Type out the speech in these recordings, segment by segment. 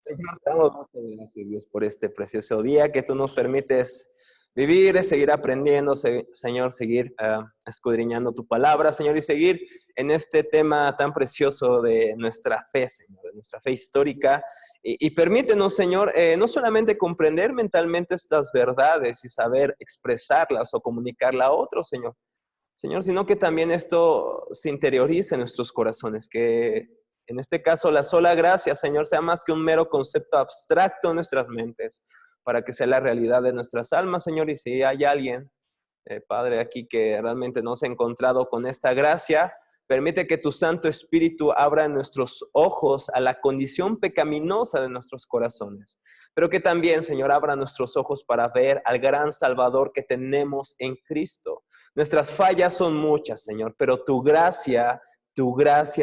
Señor, te damos muchas gracias, Dios, por este precioso día que tú nos permites vivir, seguir aprendiendo, Señor, seguir escudriñando tu palabra, Señor, y seguir en este tema tan precioso de nuestra fe, Señor, de nuestra fe histórica. Y permítenos, Señor, no solamente comprender mentalmente estas verdades y saber expresarlas o comunicarlas a otros, Señor, sino que también esto se interiorice en nuestros corazones, que en este caso la sola gracia, Señor, sea más que un mero concepto abstracto en nuestras mentes, para que sea la realidad de nuestras almas, Señor. Y si hay alguien, Padre, aquí que realmente no se ha encontrado con esta gracia, permite que tu Santo Espíritu abra nuestros ojos a la condición pecaminosa de nuestros corazones, pero que también, Señor, abra nuestros ojos para ver al gran Salvador que tenemos en Cristo. Nuestras fallas son muchas, Señor, pero tu gracia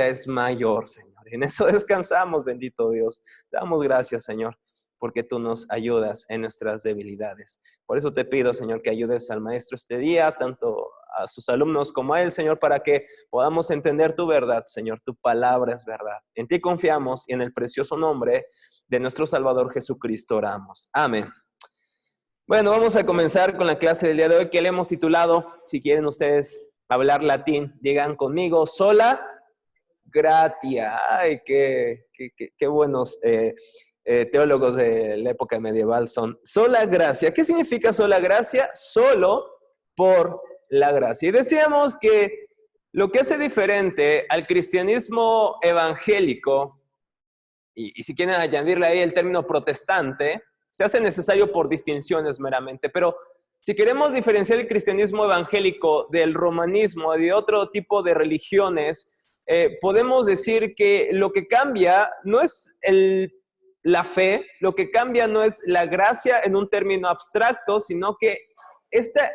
es mayor, Señor. En eso descansamos, bendito Dios. Te damos gracias, Señor, porque tú nos ayudas en nuestras debilidades. Por eso te pido, Señor, que ayudes al maestro este día, tanto a sus alumnos como a él, Señor, para que podamos entender tu verdad, Señor. Tu palabra es verdad. En ti confiamos y en el precioso nombre de nuestro Salvador Jesucristo oramos. Amén. Bueno, vamos a comenzar con la clase del día de hoy que le hemos titulado, si quieren ustedes hablar latín, digan conmigo, sola gratia. Ay, qué buenos teólogos de la época medieval son. Sola gracia. ¿Qué significa sola gracia? Solo por la gracia. Y decíamos que lo que hace diferente al cristianismo evangélico, y si quieren añadirle ahí el término protestante, se hace necesario por distinciones meramente, pero si queremos diferenciar el cristianismo evangélico del romanismo, de otro tipo de religiones, podemos decir que lo que cambia no es la fe, lo que cambia no es la gracia en un término abstracto, sino que está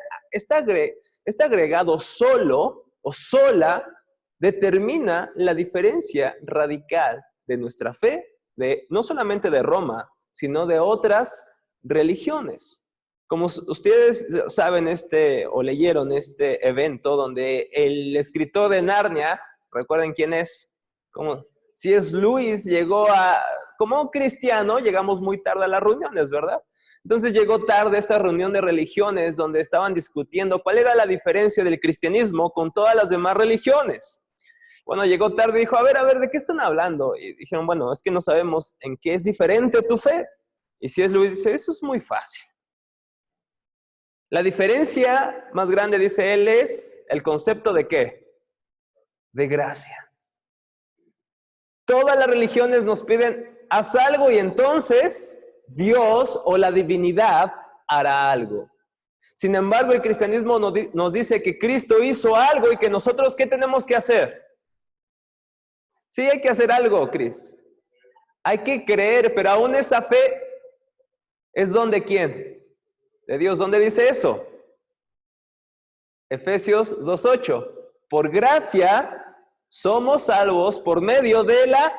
agregado solo o sola determina la diferencia radical de nuestra fe, no solamente de Roma, sino de otras religiones. Como ustedes saben o leyeron este evento donde el escritor de Narnia, ¿recuerden quién es? C.S. Lewis llegó como cristiano, llegamos muy tarde a las reuniones, ¿verdad? Entonces llegó tarde a esta reunión de religiones donde estaban discutiendo cuál era la diferencia del cristianismo con todas las demás religiones. Bueno, llegó tarde y dijo, a ver, ¿de qué están hablando? Y dijeron, bueno, es que no sabemos en qué es diferente tu fe. Y C.S. Lewis dice, eso es muy fácil. La diferencia más grande, dice él, es el concepto de ¿qué? De gracia. Todas las religiones nos piden, haz algo y entonces Dios o la divinidad hará algo. Sin embargo, el cristianismo nos dice que Cristo hizo algo y que nosotros, ¿qué tenemos que hacer? Sí, hay que hacer algo, Cris. Hay que creer, pero aún esa fe es don de ¿quién? De Dios. ¿Dónde dice eso? Efesios 2:8. Por gracia somos salvos por medio de la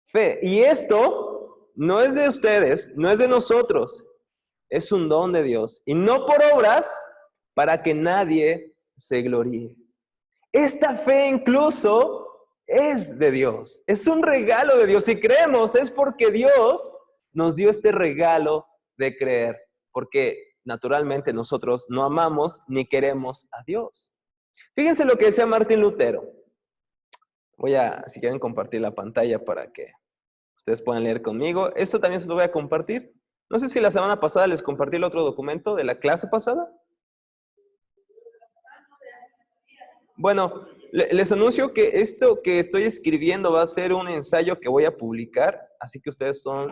fe. Y esto no es de ustedes, no es de nosotros. Es un don de Dios. Y no por obras para que nadie se gloríe. Esta fe incluso es de Dios. Es un regalo de Dios. Si creemos es porque Dios nos dio este regalo de creer. Porque naturalmente nosotros no amamos ni queremos a Dios. Fíjense lo que decía Martín Lutero. Si quieren compartir la pantalla para que ustedes puedan leer conmigo. Esto también se lo voy a compartir. No sé si la semana pasada les compartí el otro documento de la clase pasada. Bueno, les anuncio que esto que estoy escribiendo va a ser un ensayo que voy a publicar, así que ustedes son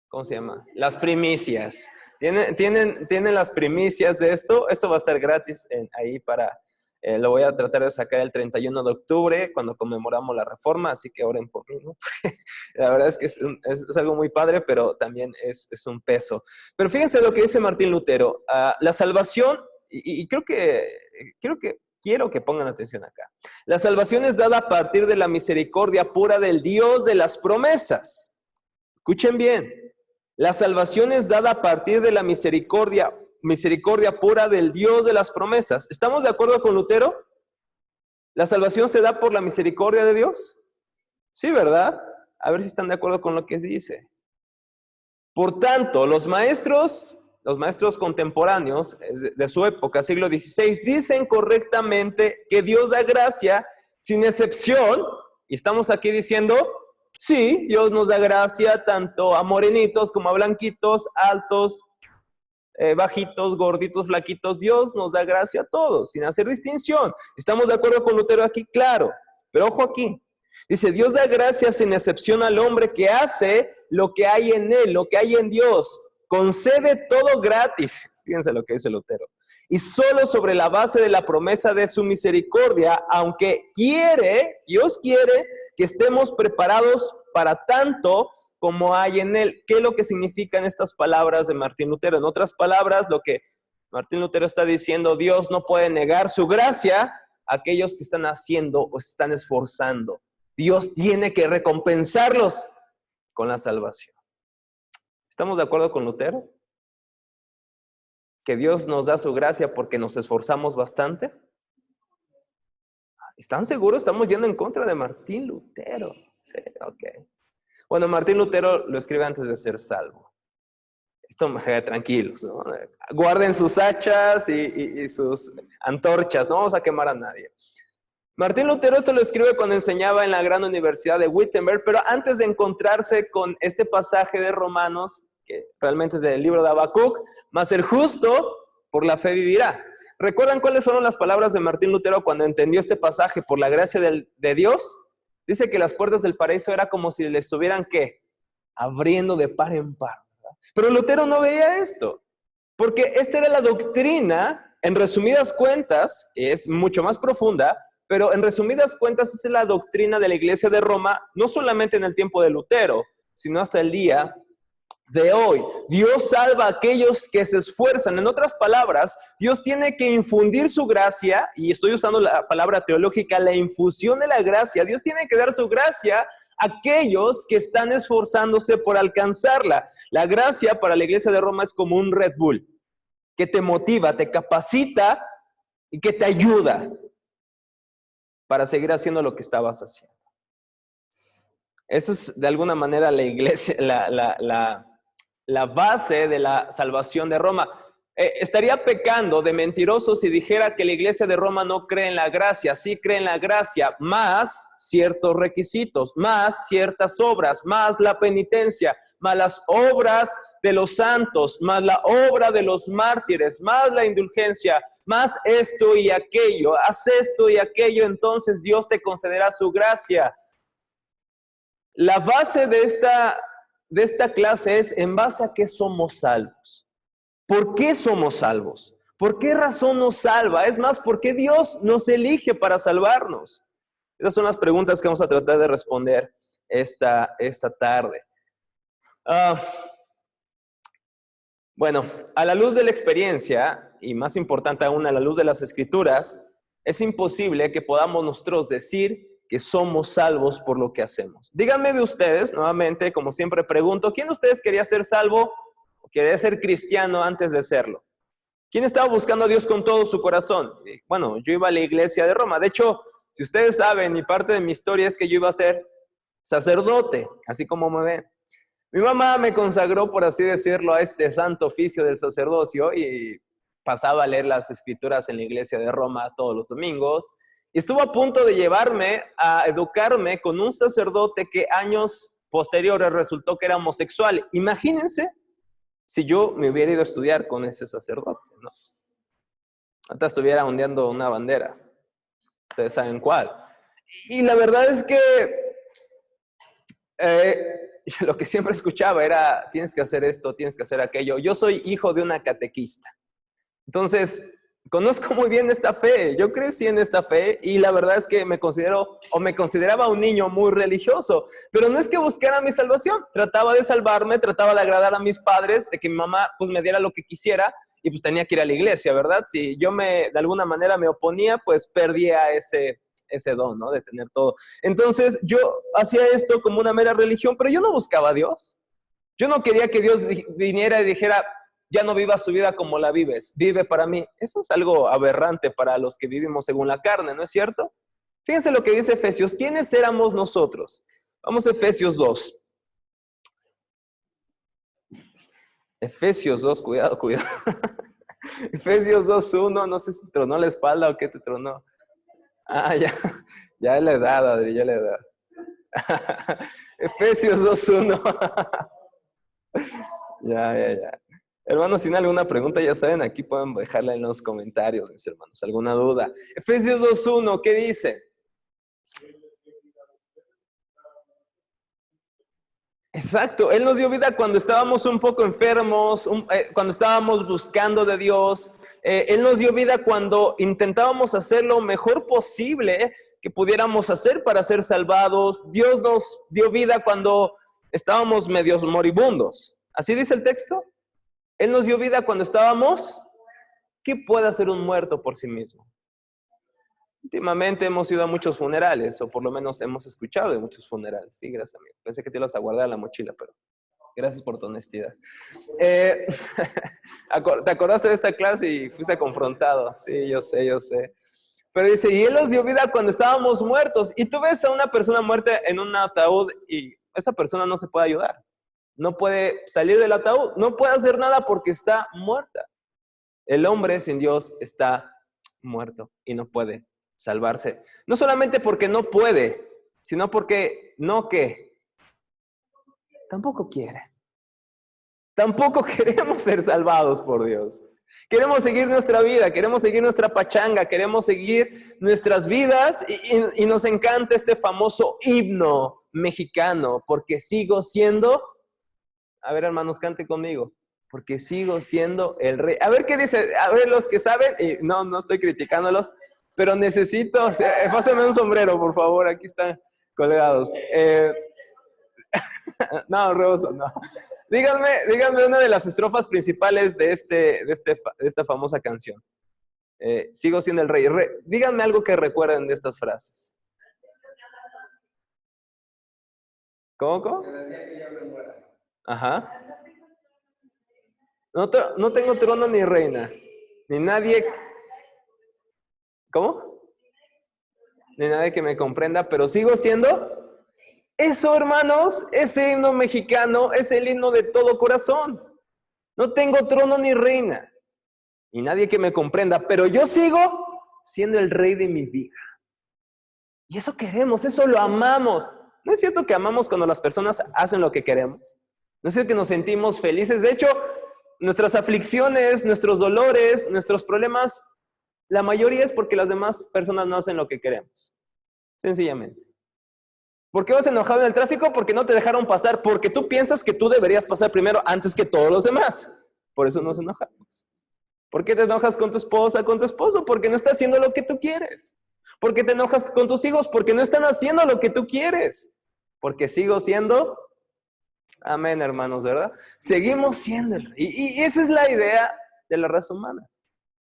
¿cómo se llama? Las primicias. Tienen las primicias de esto. Esto va a estar gratis ahí lo voy a tratar de sacar el 31 de octubre, cuando conmemoramos la Reforma, así que oren por mí, ¿no? La verdad es que es algo muy padre, pero también es un peso. Pero fíjense lo que dice Martín Lutero. La salvación, y quiero que pongan atención acá. La salvación es dada a partir de la misericordia pura del Dios de las promesas. Escuchen bien. La salvación es dada a partir de la misericordia pura del Dios de las promesas. ¿Estamos de acuerdo con Lutero? ¿La salvación se da por la misericordia de Dios? Sí, ¿verdad? A ver si están de acuerdo con lo que dice. Por tanto, los maestros contemporáneos de su época, siglo XVI, dicen correctamente que Dios da gracia sin excepción, y estamos aquí diciendo, sí, Dios nos da gracia tanto a morenitos como a blanquitos, altos, bajitos, gorditos, flaquitos. Dios nos da gracia a todos, sin hacer distinción. ¿Estamos de acuerdo con Lutero aquí? Claro, pero ojo aquí. Dice, Dios da gracia sin excepción al hombre que hace lo que hay en él, lo que hay en Dios. Concede todo gratis. Fíjense lo que dice Lutero. Y solo sobre la base de la promesa de su misericordia, aunque Dios quiere que estemos preparados para tanto como hay en él. ¿Qué es lo que significan estas palabras de Martín Lutero? En otras palabras, lo que Martín Lutero está diciendo, Dios no puede negar su gracia a aquellos que están haciendo o se están esforzando. Dios tiene que recompensarlos con la salvación. ¿Estamos de acuerdo con Lutero? ¿Que Dios nos da su gracia porque nos esforzamos bastante? ¿Están seguros? Estamos yendo en contra de Martín Lutero. Sí, ok. Bueno, Martín Lutero lo escribe antes de ser salvo. Esto, tranquilos, ¿no? Guarden sus hachas y sus antorchas, no vamos a quemar a nadie. Martín Lutero esto lo escribe cuando enseñaba en la gran universidad de Wittenberg, pero antes de encontrarse con este pasaje de Romanos, que realmente es del libro de Habacuc, mas el justo por la fe vivirá. ¿Recuerdan cuáles fueron las palabras de Martín Lutero cuando entendió este pasaje por la gracia de Dios? Dice que las puertas del paraíso era como si le estuvieran, ¿qué? Abriendo de par en par, ¿verdad? Pero Lutero no veía esto, porque esta era la doctrina, en resumidas cuentas, es mucho más profunda, pero en resumidas cuentas es la doctrina de la Iglesia de Roma, no solamente en el tiempo de Lutero, sino hasta el día de hoy. Dios salva a aquellos que se esfuerzan. En otras palabras, Dios tiene que infundir su gracia, y estoy usando la palabra teológica, la infusión de la gracia. Dios tiene que dar su gracia a aquellos que están esforzándose por alcanzarla. La gracia para la Iglesia de Roma es como un Red Bull, que te motiva, te capacita y que te ayuda para seguir haciendo lo que estabas haciendo. Eso es de alguna manera la iglesia, la base de la salvación de Roma. Estaría pecando de mentiroso si dijera que la iglesia de Roma no cree en la gracia. Sí cree en la gracia, más ciertos requisitos, más ciertas obras, más la penitencia, más las obras de los santos, más la obra de los mártires, más la indulgencia, más esto y aquello. Haz esto y aquello, entonces Dios te concederá su gracia. La base de esta clase es en base a qué somos salvos. ¿Por qué somos salvos? ¿Por qué razón nos salva? Es más, ¿por qué Dios nos elige para salvarnos? Esas son las preguntas que vamos a tratar de responder esta tarde. Bueno, a la luz de la experiencia, y más importante aún a la luz de las Escrituras, es imposible que podamos nosotros decir que somos salvos por lo que hacemos. Díganme de ustedes, nuevamente, como siempre pregunto, ¿quién de ustedes quería ser salvo o quería ser cristiano antes de serlo? ¿Quién estaba buscando a Dios con todo su corazón? Bueno, yo iba a la iglesia de Roma. De hecho, si ustedes saben, y parte de mi historia es que yo iba a ser sacerdote, así como me ven. Mi mamá me consagró, por así decirlo, a este santo oficio del sacerdocio y pasaba a leer las escrituras en la iglesia de Roma todos los domingos. Y estuvo a punto de llevarme a educarme con un sacerdote que años posteriores resultó que era homosexual. Imagínense si yo me hubiera ido a estudiar con ese sacerdote, ¿no? Ahorita estuviera ondeando una bandera. Ustedes saben cuál. Y la verdad es que lo que siempre escuchaba era, tienes que hacer esto, tienes que hacer aquello. Yo soy hijo de una catequista. Entonces, conozco muy bien esta fe. Yo crecí en esta fe y la verdad es que me consideraba un niño muy religioso. Pero no es que buscara mi salvación. Trataba de salvarme, trataba de agradar a mis padres, de que mi mamá pues me diera lo que quisiera y pues tenía que ir a la iglesia, ¿verdad? Si yo de alguna manera me oponía, pues perdía ese don, ¿no? De tener todo. Entonces yo hacía esto como una mera religión, pero yo no buscaba a Dios. Yo no quería que Dios viniera y dijera, ya no vivas tu vida como la vives, vive para mí. Eso es algo aberrante para los que vivimos según la carne, ¿no es cierto? Fíjense lo que dice Efesios, ¿quiénes éramos nosotros? Vamos a Efesios 2. Efesios 2, cuidado. Efesios 2:1, no sé si te tronó la espalda o qué te tronó. Ah, ya es la edad, Adri, ya es la edad. Efesios 2:1. Ya. Hermanos, si tienen alguna pregunta, ya saben, aquí pueden dejarla en los comentarios, mis hermanos. ¿Alguna duda? Efesios 2:1, ¿qué dice? Exacto, Él nos dio vida cuando estábamos un poco enfermos, cuando estábamos buscando de Dios. Él nos dio vida cuando intentábamos hacer lo mejor posible que pudiéramos hacer para ser salvados. Dios nos dio vida cuando estábamos medios moribundos. ¿Así dice el texto? Él nos dio vida cuando estábamos. ¿Qué puede hacer un muerto por sí mismo? Últimamente hemos ido a muchos funerales, o por lo menos hemos escuchado de muchos funerales. Sí, gracias, amigo. Pensé que te ibas a guardar en la mochila, pero gracias por tu honestidad. ¿Te acordaste de esta clase y fuiste confrontado? Sí, yo sé. Pero dice, y Él nos dio vida cuando estábamos muertos. Y tú ves a una persona muerta en un ataúd y esa persona no se puede ayudar. No puede salir del ataúd, no puede hacer nada porque está muerta. El hombre sin Dios está muerto y no puede salvarse. No solamente porque no puede, sino porque no que tampoco quiere. Tampoco queremos ser salvados por Dios. Queremos seguir nuestra vida, queremos seguir nuestra pachanga, queremos seguir nuestras vidas y nos encanta este famoso himno mexicano, porque sigo siendo, a ver hermanos, cante conmigo, porque sigo siendo el rey. A ver qué dice, a ver los que saben, y no estoy criticándolos, pero necesito, pásame un sombrero, por favor, aquí están colgados. No, Rosa, no. Díganme una de las estrofas principales de esta famosa canción. Sigo siendo el rey. Díganme algo que recuerden de estas frases. ¿Cómo? Ajá. No tengo trono ni reina, ni nadie. ¿Cómo? Ni nadie que me comprenda, pero sigo siendo. Eso, hermanos, ese himno mexicano es el himno de todo corazón. No tengo trono ni reina, y nadie que me comprenda, pero yo sigo siendo el rey de mi vida. Y eso queremos, eso lo amamos. ¿No es cierto que amamos cuando las personas hacen lo que queremos? ¿No es cierto que nos sentimos felices? De hecho, nuestras aflicciones, nuestros dolores, nuestros problemas, la mayoría es porque las demás personas no hacen lo que queremos. Sencillamente. ¿Por qué vas enojado en el tráfico? Porque no te dejaron pasar, porque tú piensas que tú deberías pasar primero antes que todos los demás. Por eso nos enojamos. ¿Por qué te enojas con tu esposa, con tu esposo? Porque no está haciendo lo que tú quieres. ¿Por qué te enojas con tus hijos? Porque no están haciendo lo que tú quieres. Porque sigo siendo, amén hermanos, ¿verdad? Seguimos siendo el rey. Y esa es la idea de la raza humana.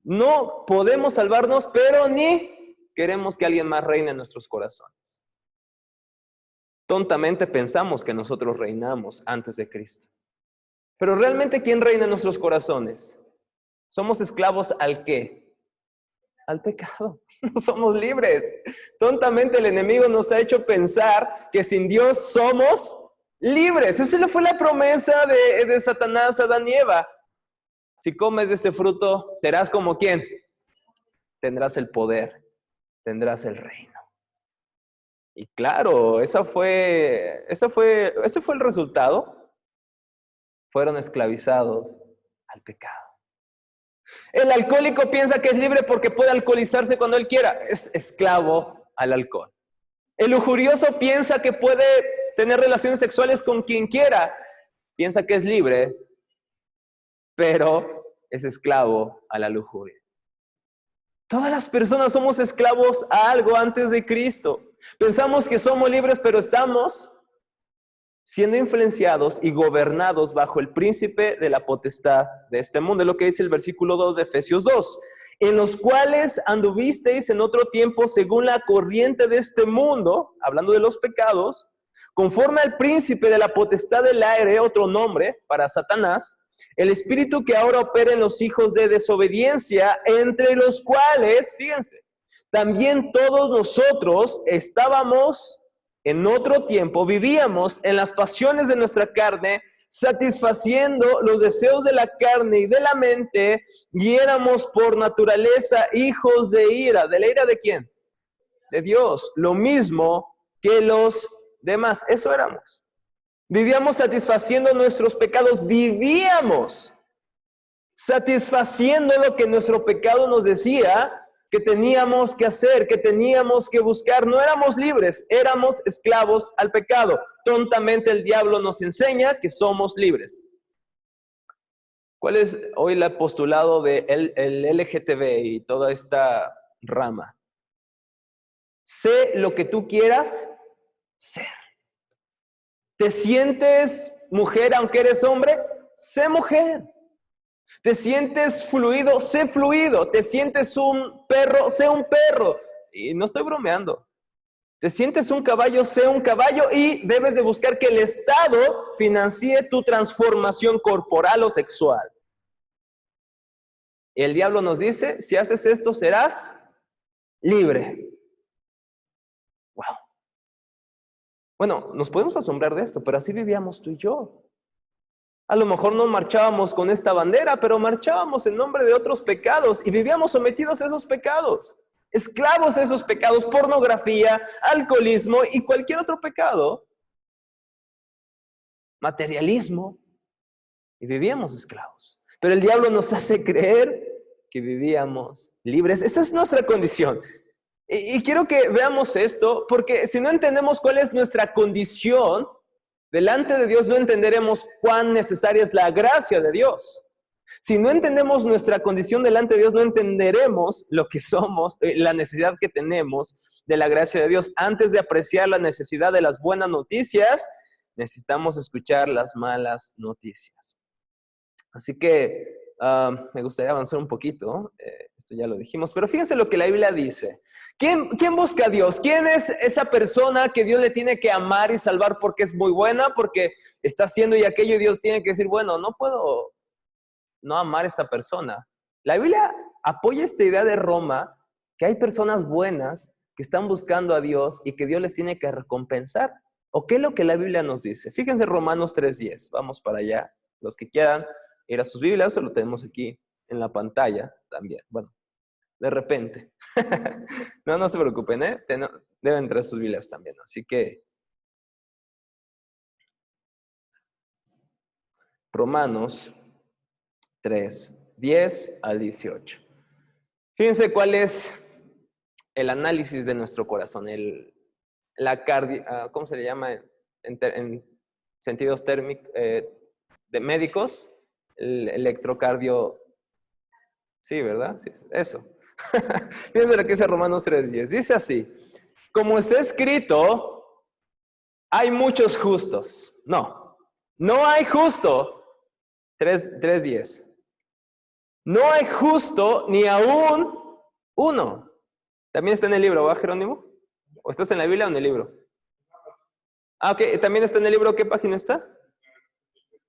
No podemos salvarnos, pero ni queremos que alguien más reine en nuestros corazones. Tontamente pensamos que nosotros reinamos antes de Cristo. Pero realmente, ¿quién reina en nuestros corazones? ¿Somos esclavos al qué? Al pecado. No somos libres. Tontamente el enemigo nos ha hecho pensar que sin Dios somos libres. Esa fue la promesa de Satanás a Adán y Eva. Si comes de ese fruto, serás como ¿quién? Tendrás el poder, tendrás el reino. Y claro, ese fue el resultado. Fueron esclavizados al pecado. El alcohólico piensa que es libre porque puede alcoholizarse cuando él quiera. Es esclavo al alcohol. El lujurioso piensa que puede tener relaciones sexuales con quien quiera. Piensa que es libre, pero es esclavo a la lujuria. Todas las personas somos esclavos a algo antes de Cristo. Pensamos que somos libres, pero estamos siendo influenciados y gobernados bajo el príncipe de la potestad de este mundo. Es lo que dice el versículo 2 de Efesios 2. En los cuales anduvisteis en otro tiempo según la corriente de este mundo, hablando de los pecados, conforme al príncipe de la potestad del aire, otro nombre para Satanás, el espíritu que ahora opera en los hijos de desobediencia, entre los cuales, fíjense, también todos nosotros estábamos en otro tiempo vivíamos en las pasiones de nuestra carne, satisfaciendo los deseos de la carne y de la mente, y éramos por naturaleza hijos de ira. ¿De la ira de quién? De Dios. Lo mismo que los demás. Eso éramos. Vivíamos satisfaciendo nuestros pecados. Vivíamos satisfaciendo lo que nuestro pecado nos decía que teníamos que hacer, que teníamos que buscar. No éramos libres, éramos esclavos al pecado. Tontamente el diablo nos enseña que somos libres. ¿Cuál es hoy el postulado de el LGTB y toda esta rama? Sé lo que tú quieras ser. ¿Te sientes mujer aunque eres hombre? Sé mujer. ¿Te sientes fluido? Sé fluido. ¿Te sientes un perro? Sé un perro. Y no estoy bromeando. ¿Te sientes un caballo? Sé un caballo, y debes de buscar que el Estado financie tu transformación corporal o sexual. Y el diablo nos dice, si haces esto serás libre. Wow. Bueno, nos podemos asombrar de esto, pero así vivíamos tú y yo. A lo mejor no marchábamos con esta bandera, pero marchábamos en nombre de otros pecados y vivíamos sometidos a esos pecados, esclavos a esos pecados, pornografía, alcoholismo y cualquier otro pecado, materialismo, y vivíamos esclavos. Pero el diablo nos hace creer que vivíamos libres. Esa es nuestra condición. Y quiero que veamos esto, porque si no entendemos cuál es nuestra condición delante de Dios, no entenderemos cuán necesaria es la gracia de Dios. Si no entendemos nuestra condición delante de Dios, no entenderemos lo que somos, la necesidad que tenemos de la gracia de Dios. Antes de apreciar la necesidad de las buenas noticias, necesitamos escuchar las malas noticias. Así que me gustaría avanzar un poquito, esto ya lo dijimos, pero fíjense lo que la Biblia dice. ¿Quién busca a Dios? ¿Quién es esa persona que Dios le tiene que amar y salvar porque es muy buena, porque está haciendo y aquello, y Dios tiene que decir, bueno, no puedo no amar a esta persona? La Biblia apoya esta idea de Roma, que hay personas buenas que están buscando a Dios y que Dios les tiene que recompensar. ¿O qué es lo que la Biblia nos dice? Fíjense Romanos 3:10, vamos para allá, los que quieran ir a sus Biblias, o lo tenemos aquí en la pantalla también. Bueno, de repente. No se preocupen, deben traer sus Biblias también. Así que, Romanos 3:10 al 18. Fíjense cuál es el análisis de nuestro corazón, ¿cómo se le llama en sentidos térmicos, de médicos? El electrocardio, sí, ¿verdad? Sí, eso. Fíjense lo que dice Romanos 3:10. Dice así, como está escrito, hay muchos justos. No hay justo. 3:10. No hay justo ni aún uno. También está en el libro, ¿va, Jerónimo? ¿O estás en la Biblia o en el libro? Ok, también está en el libro. ¿Qué página está?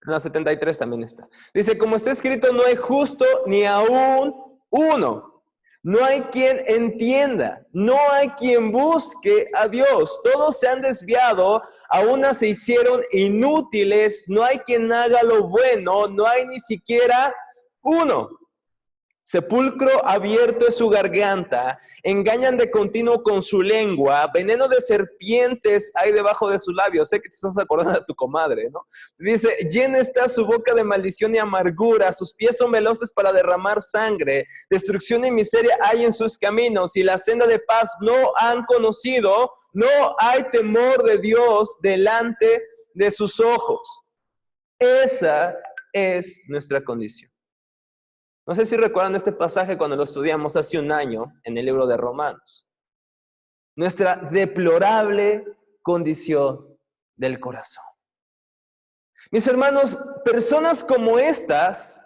En la 73 también está. Dice, como está escrito, no hay justo ni aún uno. No hay quien entienda, no hay quien busque a Dios. Todos se han desviado, a una se hicieron inútiles. No hay quien haga lo bueno, no hay ni siquiera uno. Sepulcro abierto es su garganta, engañan de continuo con su lengua, veneno de serpientes hay debajo de sus labios. Sé que te estás acordando de tu comadre, ¿no? Dice, llena está su boca de maldición y amargura, sus pies son veloces para derramar sangre, destrucción y miseria hay en sus caminos, y la senda de paz no han conocido, no hay temor de Dios delante de sus ojos. Esa es nuestra condición. No sé si recuerdan este pasaje cuando lo estudiamos hace un año en el libro de Romanos. Nuestra deplorable condición del corazón. Mis hermanos, personas como estas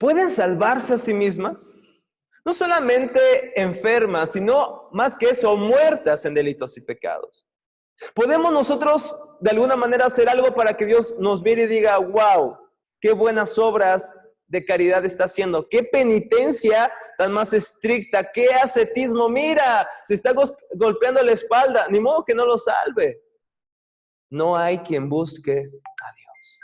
pueden salvarse a sí mismas. No solamente enfermas, sino más que eso, muertas en delitos y pecados. ¿Podemos nosotros de alguna manera hacer algo para que Dios nos mire y diga, wow, qué buenas obras de caridad está haciendo? ¿Qué penitencia tan más estricta? ¿Qué ascetismo? Mira, se está golpeando la espalda, ni modo que no lo salve. No hay quien busque a Dios.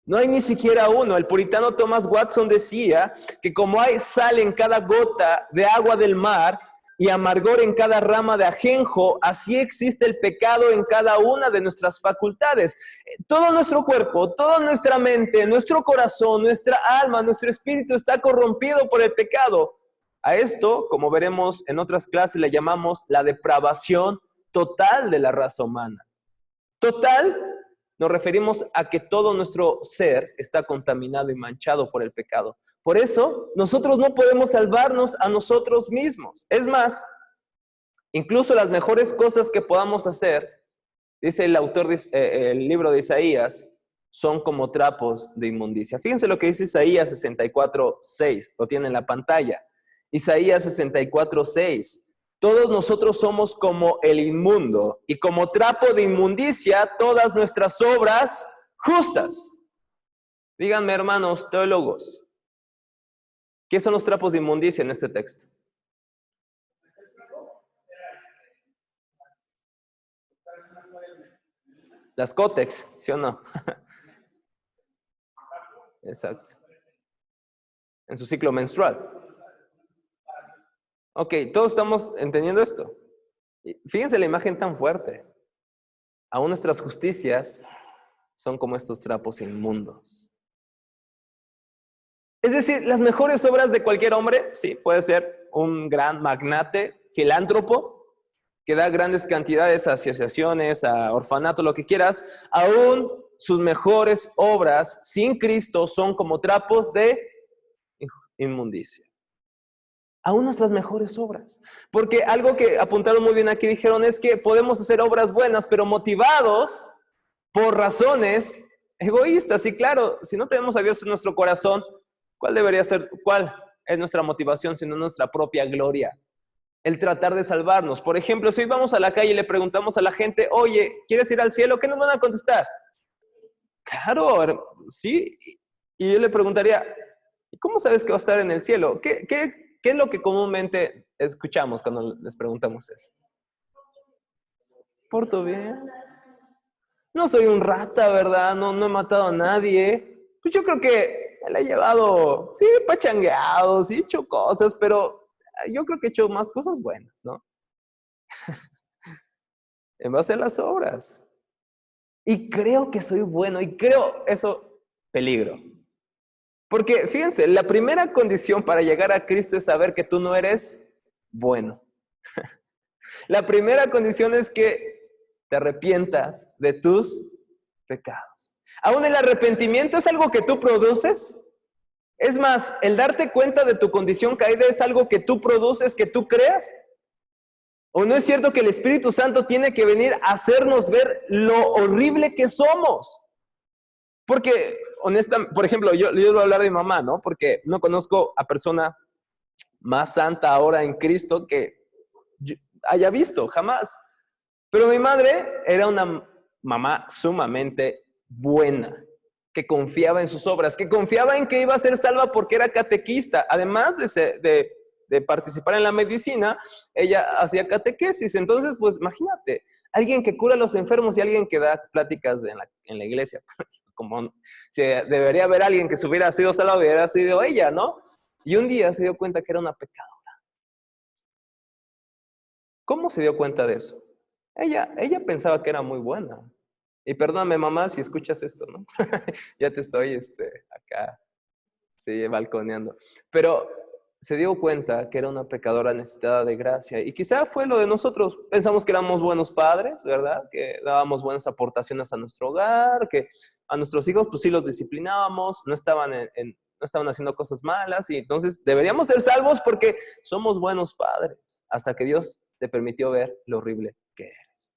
No hay ni siquiera uno. El puritano Thomas Watson decía que como hay sal en cada gota de agua del mar y amargor en cada rama de ajenjo, así existe el pecado en cada una de nuestras facultades. Todo nuestro cuerpo, toda nuestra mente, nuestro corazón, nuestra alma, nuestro espíritu está corrompido por el pecado. A esto, como veremos en otras clases, le llamamos la depravación total de la raza humana. Total, nos referimos a que todo nuestro ser está contaminado y manchado por el pecado. Por eso, nosotros no podemos salvarnos a nosotros mismos. Es más, incluso las mejores cosas que podamos hacer, dice el autor del libro de Isaías, son como trapos de inmundicia. Fíjense lo que dice Isaías 64:6, lo tiene en la pantalla. Isaías 64:6. Todos nosotros somos como el inmundo, y como trapo de inmundicia todas nuestras obras justas. Díganme, hermanos teólogos, ¿qué son los trapos de inmundicia en este texto? Las cótex, ¿sí o no? Exacto. En su ciclo menstrual. Ok, todos estamos entendiendo esto. Fíjense la imagen tan fuerte. Aún nuestras justicias son como estos trapos inmundos. Es decir, las mejores obras de cualquier hombre, sí, puede ser un gran magnate, filántropo, que da grandes cantidades a asociaciones, a orfanatos, lo que quieras. Aún sus mejores obras sin Cristo son como trapos de inmundicia. Aún nuestras mejores obras. Porque algo que apuntaron muy bien aquí, dijeron, es que podemos hacer obras buenas, pero motivados por razones egoístas. Y claro, si no tenemos a Dios en nuestro corazón, ¿cuál es nuestra motivación sino nuestra propia gloria? El tratar de salvarnos. Por ejemplo, si hoy vamos a la calle y le preguntamos a la gente, oye, ¿quieres ir al cielo? ¿Qué nos van a contestar? Claro, sí. Y yo le preguntaría, ¿cómo sabes que va a estar en el cielo? ¿Qué es lo que comúnmente escuchamos cuando les preguntamos eso? ¿Porto bien? No soy un rata, ¿verdad? No he matado a nadie. Pues yo creo que me la he llevado, sí, pachangueado, sí, he hecho cosas, pero yo creo que he hecho más cosas buenas, ¿no? En base a las obras. Y creo que soy bueno, y creo eso, peligro. Porque fíjense, la primera condición para llegar a Cristo es saber que tú no eres bueno. La primera condición es que te arrepientas de tus pecados. Aún el arrepentimiento es algo que tú produces. Es más, el darte cuenta de tu condición caída es algo que tú produces, que tú creas. ¿O no es cierto que el Espíritu Santo tiene que venir a hacernos ver lo horrible que somos? Porque, honestamente, por ejemplo, yo voy a hablar de mi mamá, ¿no? Porque no conozco a persona más santa ahora en Cristo que yo haya visto, jamás. Pero mi madre era una mamá sumamente buena, que confiaba en sus obras, que confiaba en que iba a ser salva porque era catequista. Además de participar en la medicina, ella hacía catequesis. Entonces, pues imagínate, alguien que cura a los enfermos y alguien que da pláticas en la iglesia. Como si debería haber alguien que se hubiera sido salva, hubiera sido ella, ¿no? Y un día se dio cuenta que era una pecadora. ¿Cómo se dio cuenta de eso? Ella pensaba que era muy buena. Y perdóname, mamá, si escuchas esto, ¿no? Ya te estoy acá, sí, balconeando. Pero se dio cuenta que era una pecadora necesitada de gracia. Y quizá fue lo de nosotros. Pensamos que éramos buenos padres, ¿verdad? Que dábamos buenas aportaciones a nuestro hogar, que a nuestros hijos pues sí los disciplinábamos, no estaban haciendo cosas malas. Y entonces deberíamos ser salvos porque somos buenos padres. Hasta que Dios te permitió ver lo horrible que eres.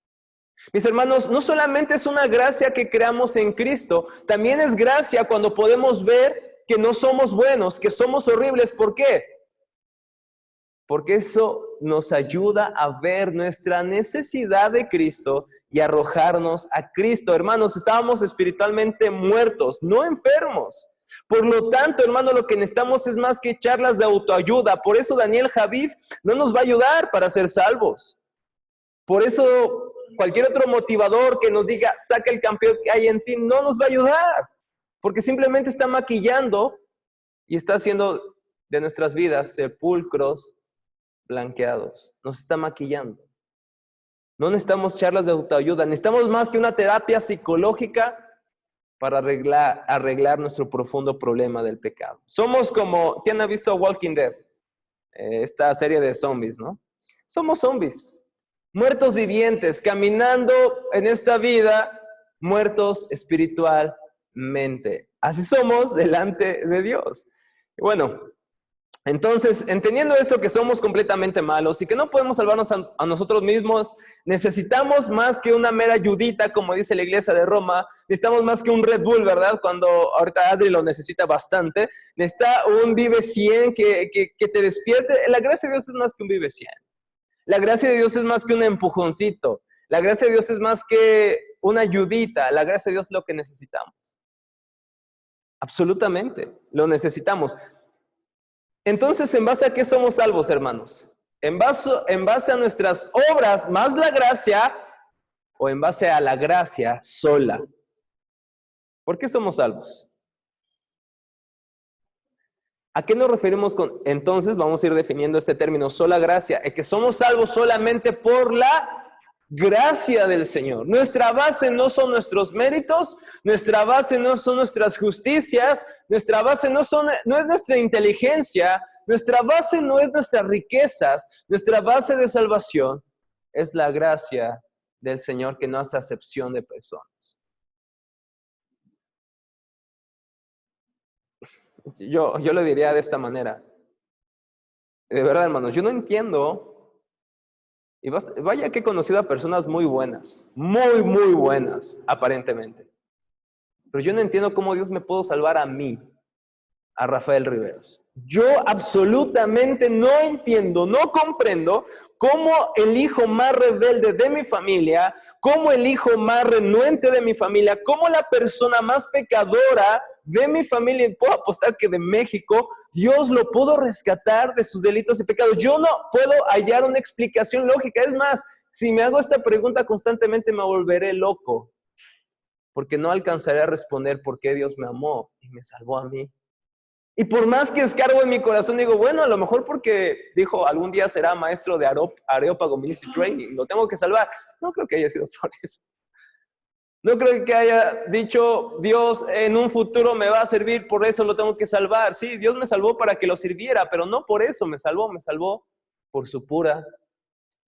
Mis hermanos, no solamente es una gracia que creamos en Cristo, también es gracia cuando podemos ver que no somos buenos, que somos horribles. ¿Por qué? Porque eso nos ayuda a ver nuestra necesidad de Cristo y arrojarnos a Cristo. Hermanos, estábamos espiritualmente muertos, no enfermos. Por lo tanto, hermano, lo que necesitamos es más que charlas de autoayuda. Por eso Daniel Javid no nos va a ayudar para ser salvos. Por eso cualquier otro motivador que nos diga, saca el campeón que hay en ti, no nos va a ayudar. Porque simplemente está maquillando y está haciendo de nuestras vidas sepulcros blanqueados. Nos está maquillando. No necesitamos charlas de autoayuda. Necesitamos más que una terapia psicológica para arreglar nuestro profundo problema del pecado. Somos como, ¿quién ha visto Walking Dead? Esta serie de zombies, ¿no? Somos zombies, muertos vivientes, caminando en esta vida, muertos espiritualmente. Así somos delante de Dios. Y bueno, entonces, entendiendo esto que somos completamente malos y que no podemos salvarnos a nosotros mismos, necesitamos más que una mera ayudita, como dice la iglesia de Roma, necesitamos más que un Red Bull, ¿verdad? Cuando ahorita Adri lo necesita bastante, necesita un Vive 100 que te despierte. La gracia de Dios es más que un Vive 100. La gracia de Dios es más que un empujoncito. La gracia de Dios es más que una ayudita. La gracia de Dios es lo que necesitamos. Absolutamente, lo necesitamos. Entonces, ¿en base a qué somos salvos, hermanos? ¿En base a nuestras obras más la gracia o en base a la gracia sola? ¿Por qué somos salvos? ¿A qué nos referimos con? Entonces, vamos a ir definiendo este término, sola gracia, es que somos salvos solamente por la gracia del Señor. Nuestra base no son nuestros méritos, nuestra base no son nuestras justicias, nuestra base no es nuestra inteligencia, nuestra base no es nuestras riquezas, nuestra base de salvación es la gracia del Señor que no hace acepción de personas. Yo le diría de esta manera, de verdad, hermanos, yo no entiendo. Y vaya que he conocido a personas muy buenas, muy buenas, aparentemente. Pero yo no entiendo cómo Dios me pudo salvar a mí, a Rafael Riveros. Yo absolutamente no entiendo, no comprendo cómo el hijo más rebelde de mi familia, cómo el hijo más renuente de mi familia, cómo la persona más pecadora de mi familia, y puedo apostar que de México, Dios lo pudo rescatar de sus delitos y pecados. Yo no puedo hallar una explicación lógica. Es más, si me hago esta pregunta constantemente me volveré loco, porque no alcanzaré a responder por qué Dios me amó y me salvó a mí. Y por más que escarbo en mi corazón, digo, bueno, a lo mejor porque dijo, algún día será maestro de Areópago Ministry Training, lo tengo que salvar. No creo que haya sido por eso. No creo que haya dicho, Dios en un futuro me va a servir, por eso lo tengo que salvar. Sí, Dios me salvó para que lo sirviera, pero no por eso me salvó por su pura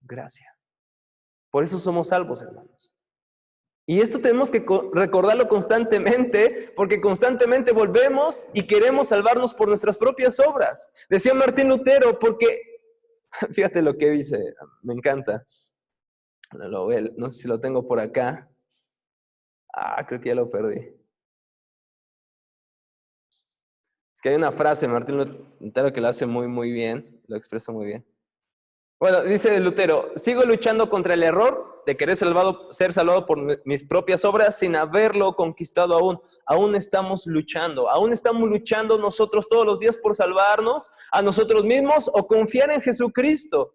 gracia. Por eso somos salvos, hermanos. Y esto tenemos que recordarlo constantemente, porque constantemente volvemos y queremos salvarnos por nuestras propias obras. Decía Martín Lutero, porque, fíjate lo que dice, me encanta. No sé si lo tengo por acá. Creo que ya lo perdí. Es que hay una frase, Martín Lutero, que lo hace muy bien, lo expresa muy bien. Bueno, dice Lutero, sigo luchando contra el error de querer ser salvado por mis propias obras sin haberlo conquistado aún. Aún estamos luchando nosotros todos los días por salvarnos a nosotros mismos o confiar en Jesucristo.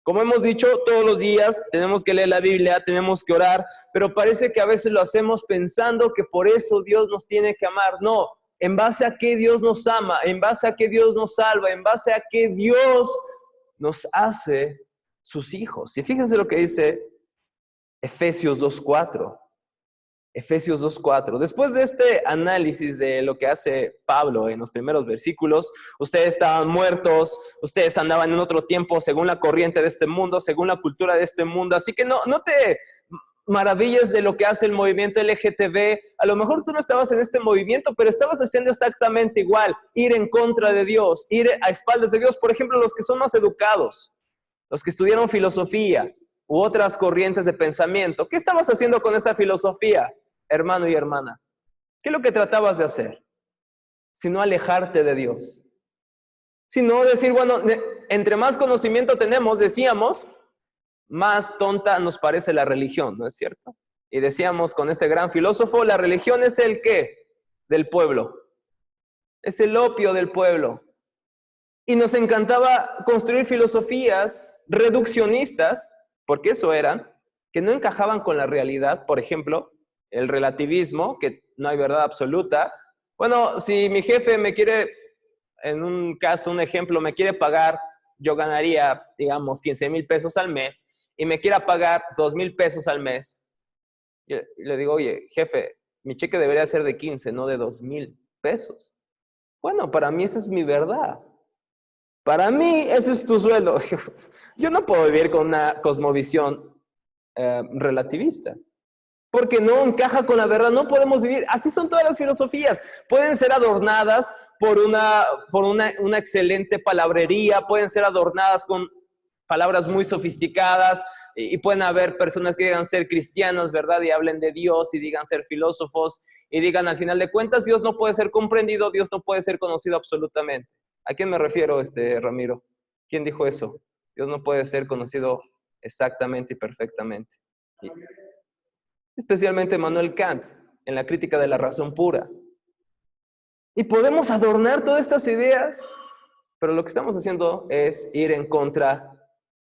Como hemos dicho, todos los días tenemos que leer la Biblia, tenemos que orar, pero parece que a veces lo hacemos pensando que por eso Dios nos tiene que amar. No, en base a qué Dios nos ama, en base a qué Dios nos salva, en base a qué Dios nos hace sus hijos. Y fíjense lo que dice Efesios 2:4. Efesios 2:4. Después de este análisis de lo que hace Pablo en los primeros versículos, ustedes estaban muertos, ustedes andaban en otro tiempo según la corriente de este mundo, según la cultura de este mundo. Así que no te maravilles de lo que hace el movimiento LGTB. A lo mejor tú no estabas en este movimiento, pero estabas haciendo exactamente igual, ir en contra de Dios, ir a espaldas de Dios. Por ejemplo, los que son más educados, los que estudiaron filosofía u otras corrientes de pensamiento. ¿Qué estabas haciendo con esa filosofía, hermano y hermana? ¿Qué es lo que tratabas de hacer? Sino alejarte de Dios. Sino decir, bueno, entre más conocimiento tenemos, decíamos, más tonta nos parece la religión, ¿no es cierto? Y decíamos con este gran filósofo, la religión es el ¿qué? Del pueblo. Es el opio del pueblo. Y nos encantaba construir filosofías reduccionistas, porque eso eran, que no encajaban con la realidad. Por ejemplo, el relativismo, que no hay verdad absoluta. Bueno, si mi jefe me quiere, en un caso, un ejemplo, me quiere pagar, yo ganaría, digamos, 15,000 pesos al mes, y me quiera pagar 2,000 pesos al mes. Yo le digo, oye, jefe, mi cheque debería ser de 15, no de 2,000 pesos. Bueno, para mí esa es mi verdad. Para mí ese es tu sueldo. Yo no puedo vivir con una cosmovisión relativista, porque no encaja con la verdad. No podemos vivir. Así son todas las filosofías. Pueden ser adornadas por una excelente palabrería, pueden ser adornadas con palabras muy sofisticadas, y pueden haber personas que digan ser cristianos, ¿verdad? Y hablen de Dios y digan ser filósofos y digan, al final de cuentas, Dios no puede ser comprendido, Dios no puede ser conocido absolutamente. ¿A quién me refiero, Ramiro? ¿Quién dijo eso? Dios no puede ser conocido exactamente y perfectamente. Y especialmente Immanuel Kant, en la crítica de la razón pura. Y podemos adornar todas estas ideas, pero lo que estamos haciendo es ir en contra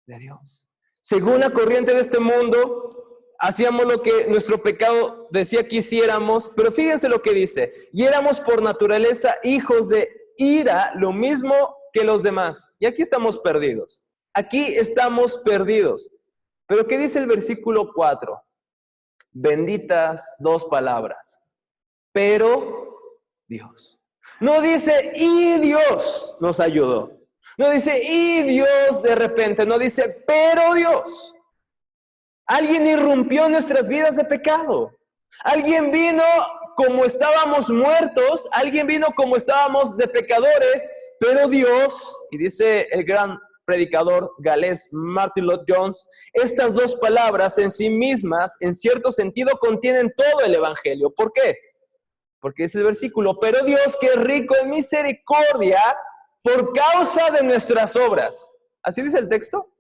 de Dios. Según la corriente de este mundo, hacíamos lo que nuestro pecado decía que hiciéramos, pero fíjense lo que dice: y éramos por naturaleza hijos de ira, lo mismo que los demás. Y aquí estamos perdidos. Aquí estamos perdidos. Pero ¿qué dice el versículo 4? Benditas dos palabras. Pero Dios. No dice, y Dios nos ayudó. No dice, y Dios de repente. No dice, pero Dios. Alguien irrumpió en nuestras vidas de pecado. Alguien vino como estábamos muertos. Alguien vino como estábamos de pecadores. Pero Dios, y dice el gran predicador galés Martin Lloyd-Jones, estas dos palabras en sí mismas, en cierto sentido, contienen todo el evangelio. ¿Por qué? Porque es el versículo, pero Dios, que es rico en misericordia, por causa de nuestras obras. ¿Así dice el texto?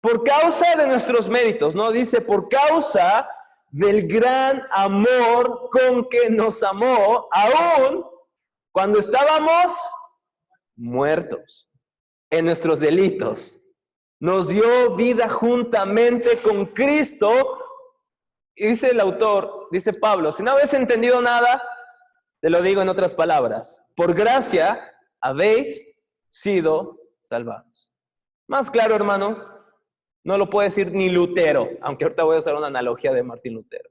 Por causa de nuestros méritos, no dice por causa del gran amor con que nos amó, aún cuando estábamos muertos en nuestros delitos. Nos dio vida juntamente con Cristo. Y dice el autor, dice Pablo, si no habéis entendido nada, te lo digo en otras palabras, por gracia habéis sido salvados. Más claro, hermanos, no lo puede decir ni Lutero, aunque ahorita voy a usar una analogía de Martín Lutero.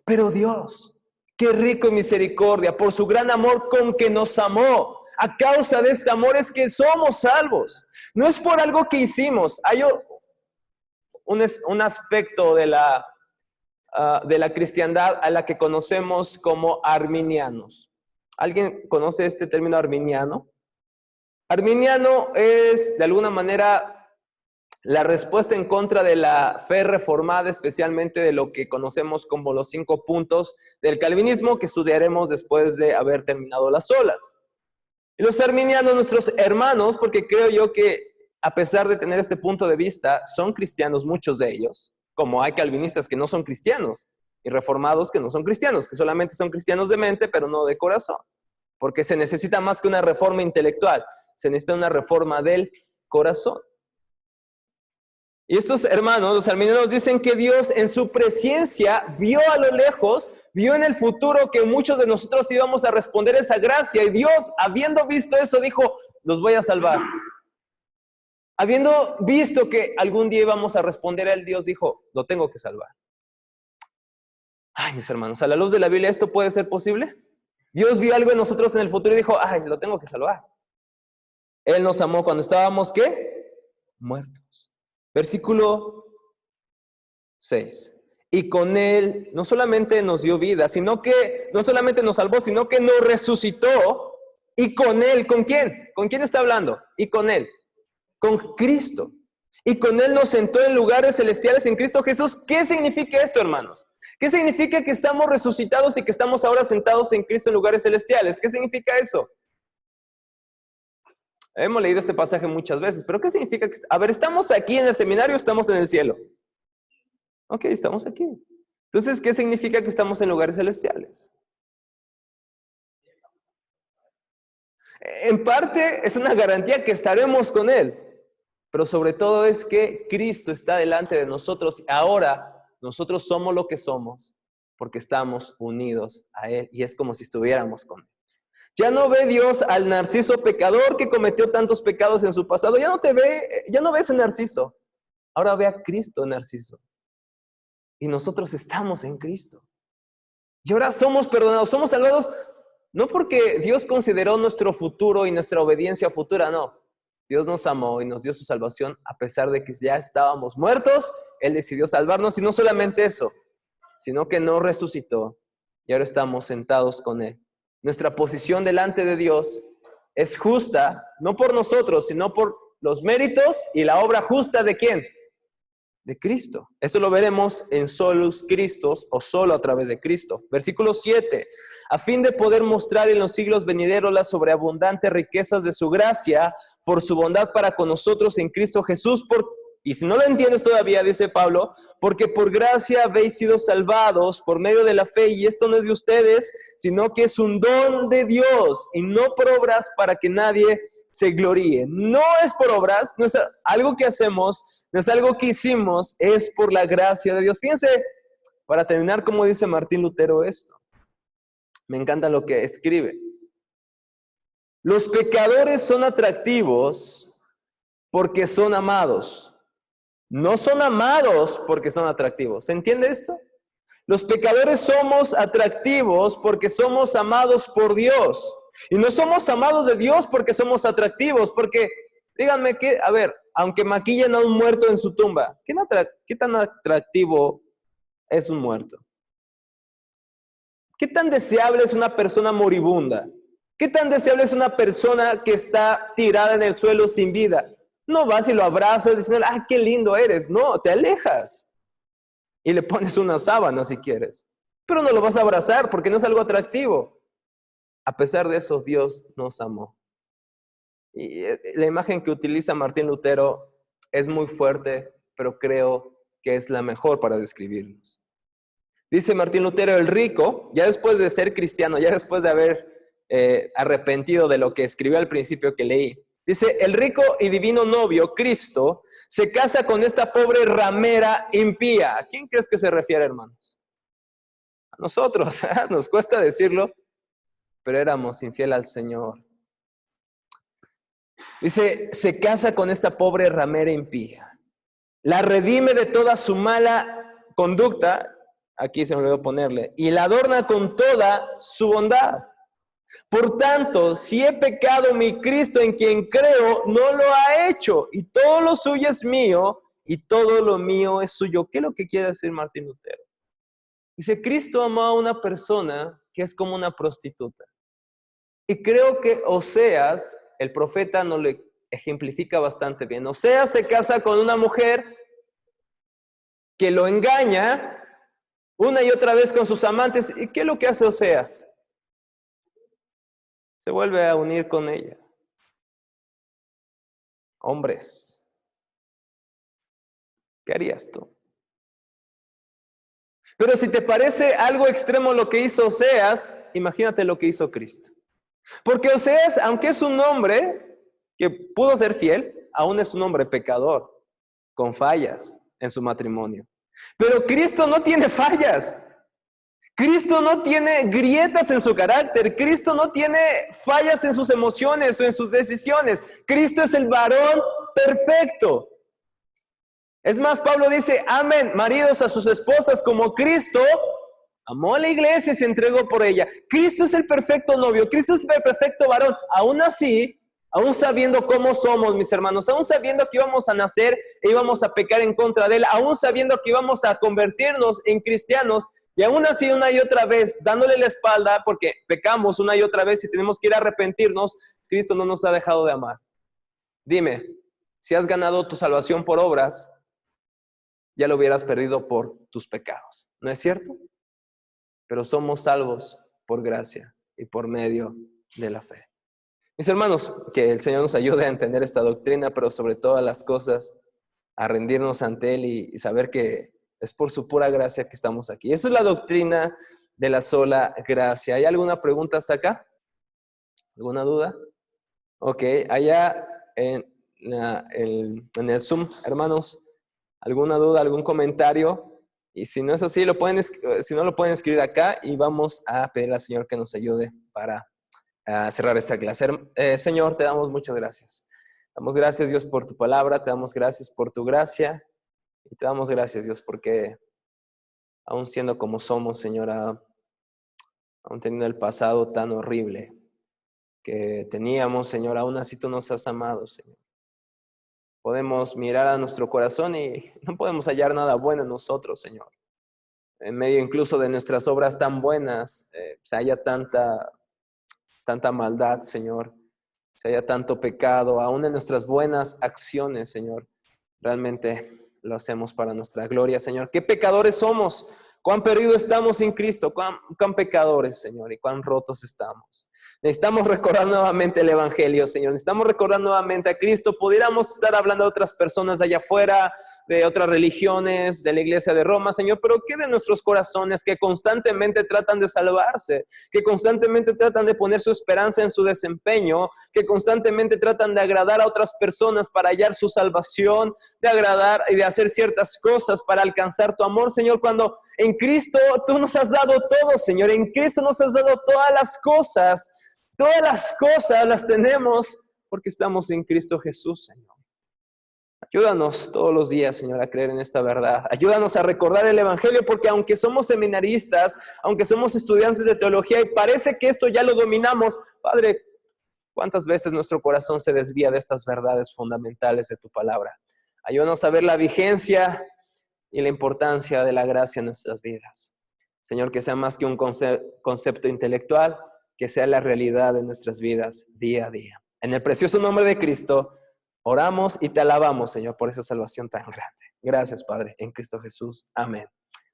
Pero Dios, qué rico en misericordia, por su gran amor con que nos amó. A causa de este amor es que somos salvos. No es por algo que hicimos. Hay un aspecto de la cristiandad a la que conocemos como arminianos. ¿Alguien conoce este término arminiano? Arminiano es, de alguna manera, la respuesta en contra de la fe reformada, especialmente de lo que conocemos como los 5 puntos del calvinismo, que estudiaremos después de haber terminado las olas. Y los arminianos, nuestros hermanos, porque creo yo que a pesar de tener este punto de vista, son cristianos muchos de ellos, como hay calvinistas que no son cristianos, y reformados que no son cristianos, que solamente son cristianos de mente, pero no de corazón. Porque se necesita más que una reforma intelectual, se necesita una reforma del corazón. Y estos hermanos, los arminianos, dicen que Dios en su presciencia vio a lo lejos, vio en el futuro que muchos de nosotros íbamos a responder esa gracia, y Dios, habiendo visto eso, dijo, los voy a salvar. Habiendo visto que algún día íbamos a responder a él, Dios dijo, lo tengo que salvar. Ay, mis hermanos, a la luz de la Biblia, ¿esto puede ser posible? Dios vio algo en nosotros en el futuro y dijo, ay, lo tengo que salvar. Él nos amó cuando estábamos, ¿qué? Muertos. Versículo 6. Y con él no solamente nos dio vida, sino que no solamente nos salvó, sino que nos resucitó. Y con él, ¿con quién? ¿Con quién está hablando? Y con él, con Cristo. Y con él nos sentó en lugares celestiales en Cristo Jesús. ¿Qué significa esto, hermanos? ¿Qué significa que estamos resucitados y que estamos ahora sentados en Cristo en lugares celestiales? ¿Qué significa eso? Hemos leído este pasaje muchas veces, pero ¿qué significa? A ver, ¿estamos aquí en el seminario o estamos en el cielo? Ok, estamos aquí. Entonces, ¿qué significa que estamos en lugares celestiales? En parte es una garantía que estaremos con Él, pero sobre todo es que Cristo está delante de nosotros. Ahora nosotros somos lo que somos porque estamos unidos a Él y es como si estuviéramos con Él. Ya no ve Dios al Narciso pecador que cometió tantos pecados en su pasado. Ya no ve ese Narciso. Ahora ve a Cristo, Narciso. Y nosotros estamos en Cristo. Y ahora somos perdonados, somos salvados, no porque Dios consideró nuestro futuro y nuestra obediencia futura, no. Dios nos amó y nos dio su salvación a pesar de que ya estábamos muertos. Él decidió salvarnos y no solamente eso, sino que nos resucitó y ahora estamos sentados con Él. Nuestra posición delante de Dios es justa, no por nosotros, sino por los méritos y la obra justa ¿de quién? De Cristo. Eso lo veremos en Solus Christus o solo a través de Cristo. Versículo 7. A fin de poder mostrar en los siglos venideros las sobreabundantes riquezas de su gracia por su bondad para con nosotros en Cristo Jesús. Y si no lo entiendes todavía, dice Pablo, porque por gracia habéis sido salvados por medio de la fe, y esto no es de ustedes, sino que es un don de Dios, y no por obras para que nadie se gloríe. No es por obras, no es algo que hacemos, no es algo que hicimos, es por la gracia de Dios. Fíjense, para terminar, como dice Martín Lutero esto. Me encanta lo que escribe. Los pecadores son atractivos porque son amados. No son amados porque son atractivos. ¿Se entiende esto? Los pecadores somos atractivos porque somos amados por Dios. Y no somos amados de Dios porque somos atractivos. Porque, díganme que, a ver, aunque maquillen a un muerto en su tumba, ¿qué tan atractivo es un muerto? ¿Qué tan deseable es una persona moribunda? ¿Qué tan deseable es una persona que está tirada en el suelo sin vida? No vas y lo abrazas diciendo, ¡ah, qué lindo eres! No, te alejas. Y le pones una sábana si quieres. Pero no lo vas a abrazar porque no es algo atractivo. A pesar de eso, Dios nos amó. Y la imagen que utiliza Martín Lutero es muy fuerte, pero creo que es la mejor para describirnos. Dice Martín Lutero, el rico, ya después de ser cristiano, ya después de haber arrepentido de lo que escribió al principio que leí, dice, el rico y divino novio, Cristo, se casa con esta pobre ramera impía. ¿A quién crees que se refiere, hermanos? A nosotros, nos cuesta decirlo, pero éramos infiel al Señor. Dice, se casa con esta pobre ramera impía. La redime de toda su mala conducta, aquí se me olvidó ponerle, y la adorna con toda su bondad. Por tanto, si he pecado, mi Cristo en quien creo no lo ha hecho, y todo lo suyo es mío, y todo lo mío es suyo. ¿Qué es lo que quiere decir Martín Lutero? Dice, Cristo amó a una persona que es como una prostituta. Y creo que Oseas, el profeta, nos lo ejemplifica bastante bien. Oseas se casa con una mujer que lo engaña una y otra vez con sus amantes. ¿Y qué es lo que hace Oseas? Se vuelve a unir con ella. Hombres, ¿qué harías tú? Pero si te parece algo extremo lo que hizo Oseas, imagínate lo que hizo Cristo. Porque Oseas, aunque es un hombre que pudo ser fiel, aún es un hombre pecador, con fallas en su matrimonio. Pero Cristo no tiene fallas. Cristo no tiene grietas en su carácter. Cristo no tiene fallas en sus emociones o en sus decisiones. Cristo es el varón perfecto. Es más, Pablo dice, amen maridos a sus esposas como Cristo amó a la iglesia y se entregó por ella. Cristo es el perfecto novio. Cristo es el perfecto varón. Aún así, aún sabiendo cómo somos, mis hermanos, aún sabiendo que íbamos a nacer e íbamos a pecar en contra de Él, aún sabiendo que íbamos a convertirnos en cristianos, y aún así una y otra vez, dándole la espalda, porque pecamos una y otra vez y tenemos que ir a arrepentirnos, Cristo no nos ha dejado de amar. Dime, si has ganado tu salvación por obras, ya lo hubieras perdido por tus pecados. ¿No es cierto? Pero somos salvos por gracia y por medio de la fe. Mis hermanos, que el Señor nos ayude a entender esta doctrina, pero sobre todas las cosas, a rendirnos ante Él y saber que es por su pura gracia que estamos aquí. Esa es la doctrina de la sola gracia. ¿Hay alguna pregunta hasta acá? ¿Alguna duda? Ok, allá en el Zoom, hermanos, ¿alguna duda, algún comentario? Y si no es así, si no lo pueden escribir acá y vamos a pedir al Señor que nos ayude para cerrar esta clase. Señor, te damos muchas gracias. Damos gracias, Dios, por tu palabra, te damos gracias por tu gracia y te damos gracias, Dios, porque aún siendo como somos, Señor, aún teniendo el pasado tan horrible que teníamos, Señor, aún así tú nos has amado, Señor. Podemos mirar a nuestro corazón y no podemos hallar nada bueno en nosotros, Señor. En medio incluso de nuestras obras tan buenas, se haya tanta maldad, Señor. Se haya tanto pecado, aún en nuestras buenas acciones, Señor. Realmente lo hacemos para nuestra gloria, Señor. ¿Qué pecadores somos? ¿Cuán perdidos estamos sin Cristo? ¿Cuán pecadores, Señor? ¿Y cuán rotos estamos? Necesitamos recordar nuevamente el Evangelio, Señor. Necesitamos recordar nuevamente a Cristo. Pudiéramos estar hablando de otras personas de allá afuera, de otras religiones, de la iglesia de Roma, Señor. Pero ¿qué de nuestros corazones que constantemente tratan de salvarse? Que constantemente tratan de poner su esperanza en su desempeño, que constantemente tratan de agradar a otras personas para hallar su salvación, de agradar y de hacer ciertas cosas para alcanzar tu amor, Señor, cuando en Cristo tú nos has dado todo, Señor. En Cristo nos has dado todas las cosas las tenemos porque estamos en Cristo Jesús, Señor. Ayúdanos todos los días, Señor, a creer en esta verdad. Ayúdanos a recordar el Evangelio, porque aunque somos seminaristas, aunque somos estudiantes de teología y parece que esto ya lo dominamos, Padre, ¿cuántas veces nuestro corazón se desvía de estas verdades fundamentales de tu palabra? Ayúdanos a ver la vigencia y la importancia de la gracia en nuestras vidas. Señor, que sea más que un concepto intelectual, que sea la realidad de nuestras vidas día a día. En el precioso nombre de Cristo, oramos y te alabamos, Señor, por esa salvación tan grande. Gracias, Padre, en Cristo Jesús. Amén.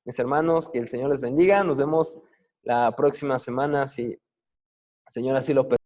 Mis hermanos, que el Señor les bendiga. Nos vemos la próxima semana, si el Señor así lo permite.